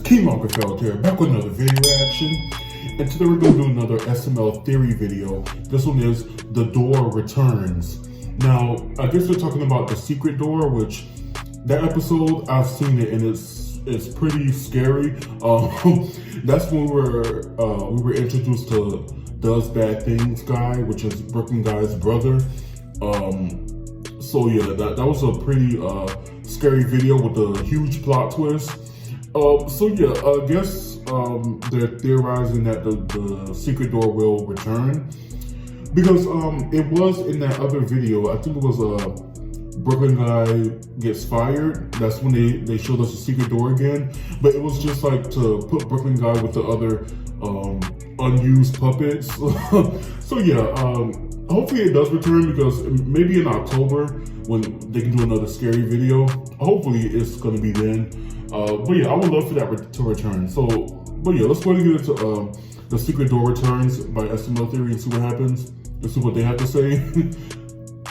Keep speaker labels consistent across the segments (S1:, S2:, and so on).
S1: King Lagerfeld here, back with another video reaction. And today we're going to do another SML theory video. This one is The Door Returns. Now, I guess they're talking about the secret door, which that episode, I've seen it and it's pretty scary. That's when we were introduced to Does Bad Things guy, which is Brooklyn guy's brother. So yeah, that was a pretty scary video with a huge plot twist. So yeah, I guess they're theorizing that the secret door will return, because it was in that other video, I think it was Brooklyn guy gets fired. That's when they showed us the secret door again, but it was just like to put Brooklyn guy with the other unused puppets. So yeah, hopefully it does return, because maybe in October when they can do another scary video, hopefully it's gonna be then. But yeah, I would love for that to return. So, but yeah, let's go ahead and get into The Secret Door Returns by SML Theory and see what happens. Let's see what they have to say.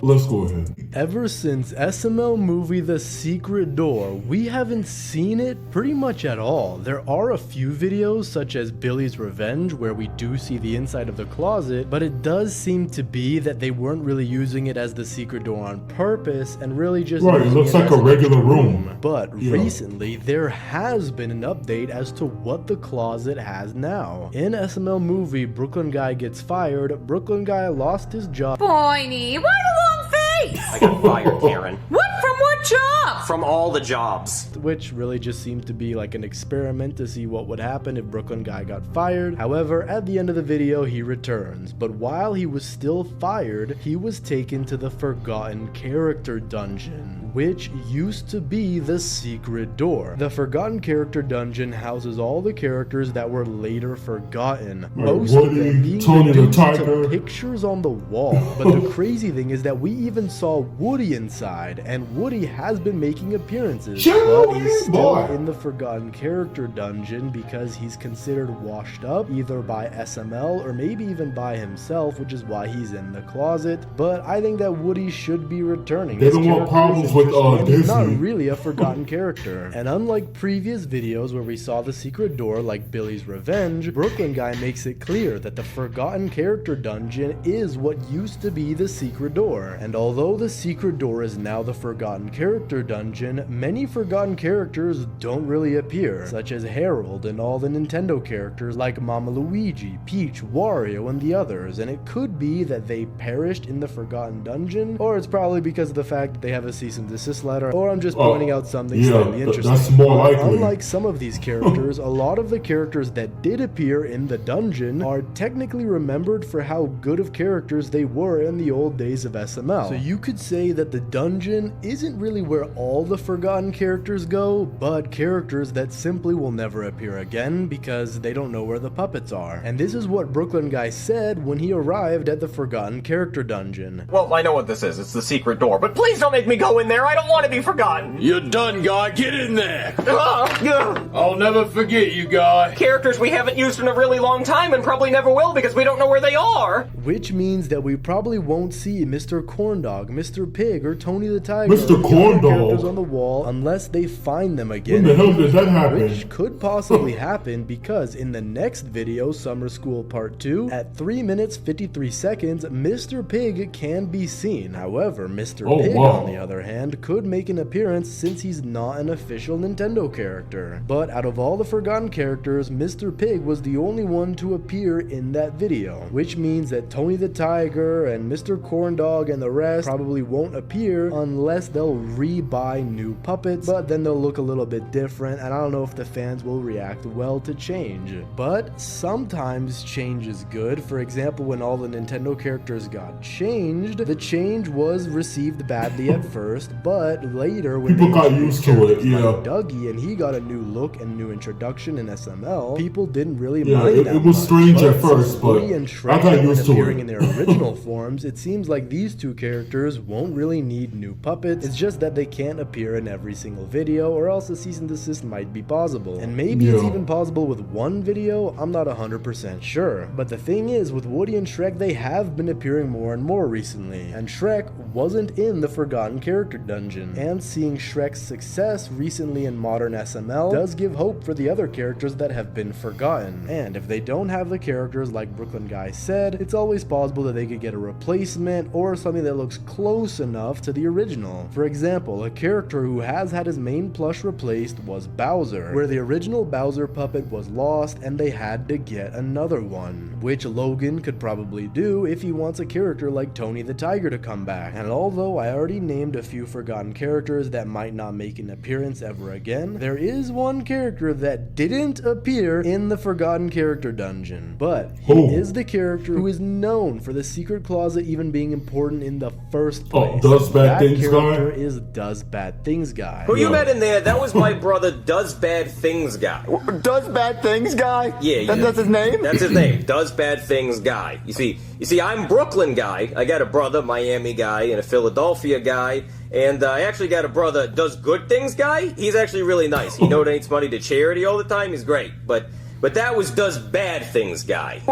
S1: Let's go ahead.
S2: Ever since SML movie The Secret Door, we haven't seen it pretty much at all. There are a few videos such as Billy's Revenge where we do see the inside of the closet, but it does seem to be that they weren't really using it as the secret door on purpose and really just
S1: it looks like a regular room.
S2: But recently there has been an update as to what the closet has now. In SML movie Brooklyn guy gets fired, Brooklyn guy lost his job.
S3: Boiny, why the long face?
S4: I got fired, Karen.
S3: What? From what job?
S4: From all the jobs.
S2: Which really just seemed to be like an experiment to see what would happen if Brooklyn guy got fired. However, at the end of the video, he returns. But while he was still fired, he was taken to the Forgotten Character Dungeon, which used to be the secret door. The Forgotten Character Dungeon houses all the characters that were later forgotten. Most of them being reduced to pictures on the wall. But the crazy thing is that we even saw Woody inside, and Woody has been making appearances, but he's still in the Forgotten Character Dungeon because he's considered washed up either by SML or maybe even by himself, which is why he's in the closet. But I think that Woody should be returning.
S1: They don't want problems with Disney.
S2: He's not really a forgotten character. And unlike previous videos where we saw the secret door like Billy's Revenge, Brooklyn guy makes it clear that the Forgotten Character Dungeon is what used to be the secret door. And although the secret door is now the Forgotten Character Dungeon, many forgotten characters don't really appear, such as Harold and all the Nintendo characters like Mama Luigi, Peach, Wario, and the others. And it could be that they perished in the Forgotten Dungeon, or it's probably because of the fact that they have a cease and desist letter, or I'm just pointing out something slightly interesting.
S1: That's more likely.
S2: Unlike some of these characters, a lot of the characters that did appear in the dungeon are technically remembered for how good of characters they were in the old days of SML. So you could say that the dungeon isn't really where all the forgotten characters go, but characters that simply will never appear again because they don't know where the puppets are. And this is what Brooklyn guy said when he arrived at the Forgotten Character Dungeon.
S4: Well, I know what this is. It's the secret door, but please don't make me go in there. I don't want to be forgotten.
S5: You're done, guy. Get in there. I'll never forget you, guy.
S4: Characters we haven't used in a really long time and probably never will because we don't know where they are.
S2: Which means that we probably won't see Mr. Corndog, Mr. Pig, or Tony the Tiger,
S1: Mr. Corndog,
S2: characters on the wall unless they find them again.
S1: When the hell did that happen?
S2: Which could possibly happen because in the next video, Summer School Part 2, at 3 minutes 53 seconds, Mr. Pig can be seen. However, Mr. Pig, on the other hand, could make an appearance since he's not an official Nintendo character. But out of all the forgotten characters, Mr. Pig was the only one to appear in that video, which means that Tony the Tiger and Mr. Corndog and the rest probably won't appear unless they'll re-buy new puppets, but then they'll look a little bit different, and I don't know if the fans will react well to change. But sometimes change is good. For example, when all the Nintendo characters got changed, the change was received badly at first, but later when
S1: people got used to it,
S2: like Dougie, and he got a new look and new introduction in SML, people didn't really mind that
S1: it was
S2: much.
S1: strange at first, but I got used to
S2: appearing
S1: it.
S2: in their original forms, it seems like these two characters won't really need new puppets. It's just that they can't appear in every single video, or else a cease and desist might be possible. And maybe it's even possible with one video, I'm not 100% sure. But the thing is, with Woody and Shrek, they have been appearing more and more recently, and Shrek wasn't in the Forgotten Character Dungeon. And seeing Shrek's success recently in modern SML does give hope for the other characters that have been forgotten. And if they don't have the characters like Brooklyn Guy said, it's always possible that they could get a replacement or something that looks close enough to the original. For example, a character who has had his main plush replaced was Bowser, where the original Bowser puppet was lost and they had to get another one, which Logan could probably do if he wants a character like Tony the Tiger to come back. And although I already named a few forgotten characters that might not make an appearance ever again, there is one character that didn't appear in the Forgotten Character Dungeon, but he is the character who is known for the secret closet even being important in the first place.
S1: Does Bad Things Guy?
S2: That character is Does Bad Things Guy.
S4: Who you met in there, that was my brother Does Bad Things Guy.
S6: Does Bad Things Guy?
S4: Yeah.
S6: That's his name?
S4: That's his name, Does Bad Things Guy. You see, I'm Brooklyn Guy. I got a brother, Miami Guy, and a Philadelphia Guy. And I actually got a brother, Does Good Things Guy. He's actually really nice. He donates money to charity all the time. He's great. But that was Does Bad Things Guy.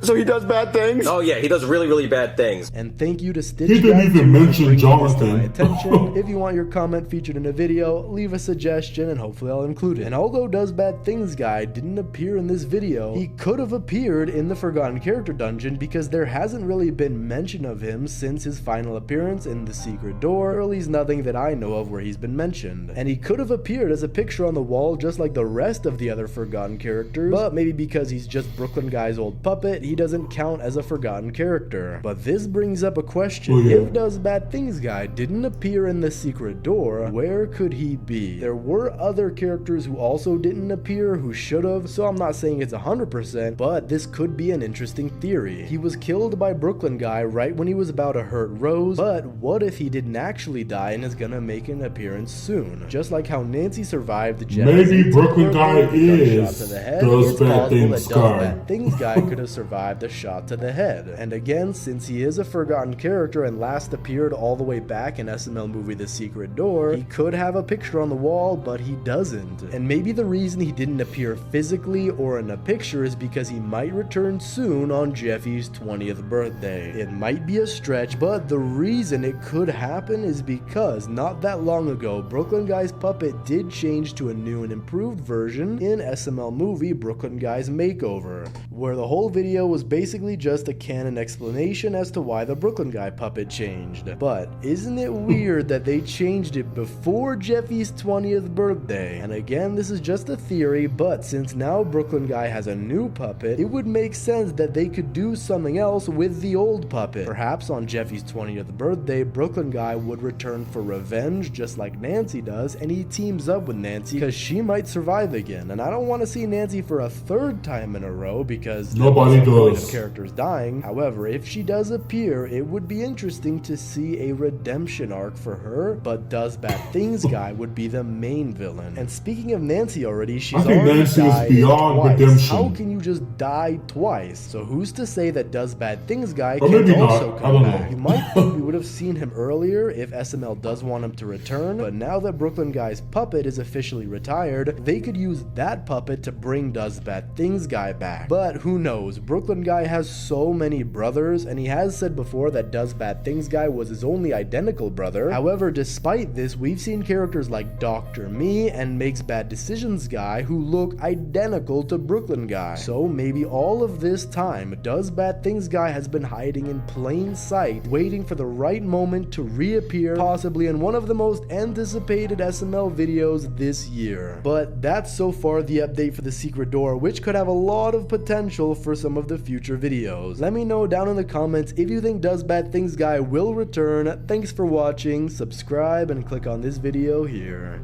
S6: So he does bad things?
S4: Oh yeah, he does really, really bad things.
S2: And thank you to Stitch.
S1: He didn't even mention Jonathan.
S2: Attention. If you want your comment featured in a video, leave a suggestion and hopefully I'll include it. And although Does Bad Things Guy didn't appear in this video, he could have appeared in the Forgotten Character Dungeon because there hasn't really been mention of him since his final appearance in The Secret Door, or at least nothing that I know of where he's been mentioned. And he could have appeared as a picture on the wall just like the rest of the other forgotten characters, but maybe because he's just Brooklyn Guy's old puppet, he doesn't count as a forgotten character. But this brings up a question. If Does Bad Things Guy didn't appear in The Secret Door, where could he be? There were other characters who also didn't appear who should have, so I'm not saying it's 100%, but this could be an interesting theory. He was killed by Brooklyn Guy right when he was about to hurt Rose, but what if he didn't actually die and is gonna make an appearance soon? Just like how Nancy survived Jeffy.
S1: Maybe Brooklyn Guy
S2: is
S1: Does Bad Things Guy.
S2: Bad Things Guy could have survived a shot to the head. And again, since he is a forgotten character and last appeared all the way back in SML movie The Secret Door, he could have a picture on the wall, but he doesn't. And maybe the reason he didn't appear physically or in a picture is because he might return soon on Jeffy's 20th birthday. It might be a stretch, but the reason it could happen is because not that long ago, Brooklyn Guy's puppet did change to a new and improved version in SML movie Brooklyn Guy's Makeover, where the whole video was basically just a canon explanation as to why the Brooklyn Guy puppet changed. But isn't it weird that they changed it before Jeffy's 20th birthday? And again, this is just a theory, but since now Brooklyn Guy has a new puppet, it would make sense that they could do something else with the old puppet. Perhaps on Jeffy's 20th birthday, Brooklyn Guy would return for revenge just like Nancy does, and he teams up with Nancy because she might survive again. And I don't want to see Nancy for a third time in a row because
S1: nobody
S2: does. Of characters dying. However, if she does appear, it would be interesting to see a redemption arc for her, but Does Bad Things Guy would be the main villain. And speaking of Nancy already, she's already
S1: Nancy
S2: died
S1: is beyond
S2: twice.
S1: redemption.
S2: How can you just die twice? So who's to say that Does Bad Things Guy
S1: or
S2: can
S1: maybe
S2: also
S1: not.
S2: come back? You might think we would have seen him earlier if SML does want him to return, but now that Brooklyn Guy's puppet is officially retired, they could use that puppet to bring Does Bad Things Guy back. But who knows? Brooklyn Guy has so many brothers, and he has said before that Does Bad Things Guy was his only identical brother. However, despite this, we've seen characters like Dr. Me and Makes Bad Decisions Guy who look identical to Brooklyn Guy. So maybe all of this time, Does Bad Things Guy has been hiding in plain sight, waiting for the right moment to reappear, possibly in one of the most anticipated SML videos this year. But that's so far the update for The Secret Door, which could have a lot of potential for some of the future videos. Let me know down in the comments if you think Does Bad Things Guy will return. Thanks for watching, subscribe, and click on this video here.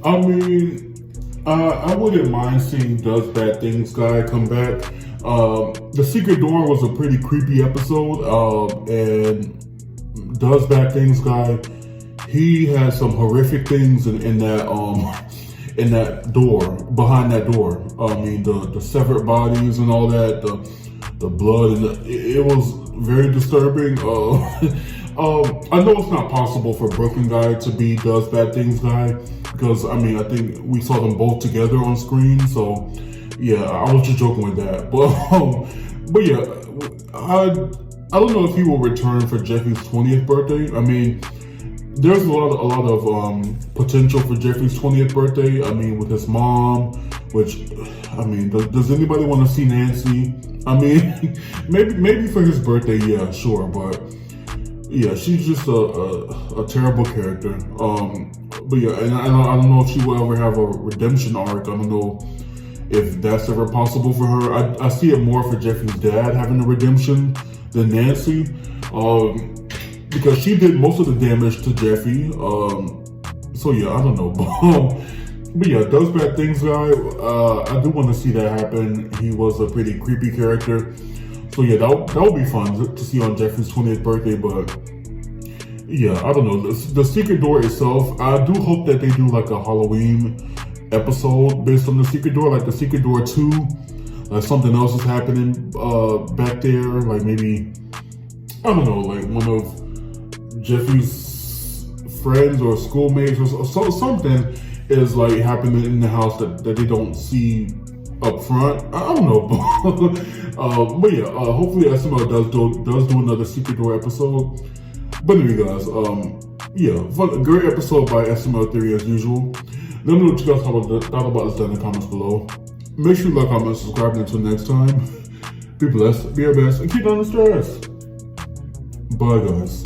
S1: I mean, I wouldn't mind seeing Does Bad Things Guy come back. The Secret Door was a pretty creepy episode, and Does Bad Things Guy, he has some horrific things in that door, behind that door. I mean, the severed bodies and all that, the blood, and it was very disturbing. I know it's not possible for Brooklyn Guy to be Does Bad Things Guy, because I mean, I think we saw them both together on screen, so yeah, I was just joking with that. But yeah, I don't know if he will return for Jeffy's 20th birthday. I mean, there's a lot of potential for Jeffy's 20th birthday. I mean, with his mom, which, I mean, does anybody want to see Nancy? I mean, maybe for his birthday, yeah, sure, but yeah, she's just a terrible character. But yeah, and I don't know if she will ever have a redemption arc. I don't know if that's ever possible for her. I see it more for Jeffy's dad having a redemption than Nancy, because she did most of the damage to Jeffy. So yeah, I don't know. But yeah, Does Bad Things Guy, I do want to see that happen. He was a pretty creepy character. So yeah, that would be fun to see on Jeffy's 20th birthday. But yeah, I don't know. The Secret Door itself, I do hope that they do like a Halloween episode based on the Secret Door, like the Secret Door 2. Like something else is happening back there. Like maybe, I don't know, like one of Jeffy's friends or schoolmates or something is like happening in the house that they don't see up front. I don't know. But yeah, hopefully SML does do another Secret Door episode. But anyway, guys, yeah, fun, great episode by SML Theory as usual. Let me know what you guys thought about this down in the comments below. Make sure you like, comment, subscribe, and until next time, be blessed, be your best, and keep down the stress. Bye, guys.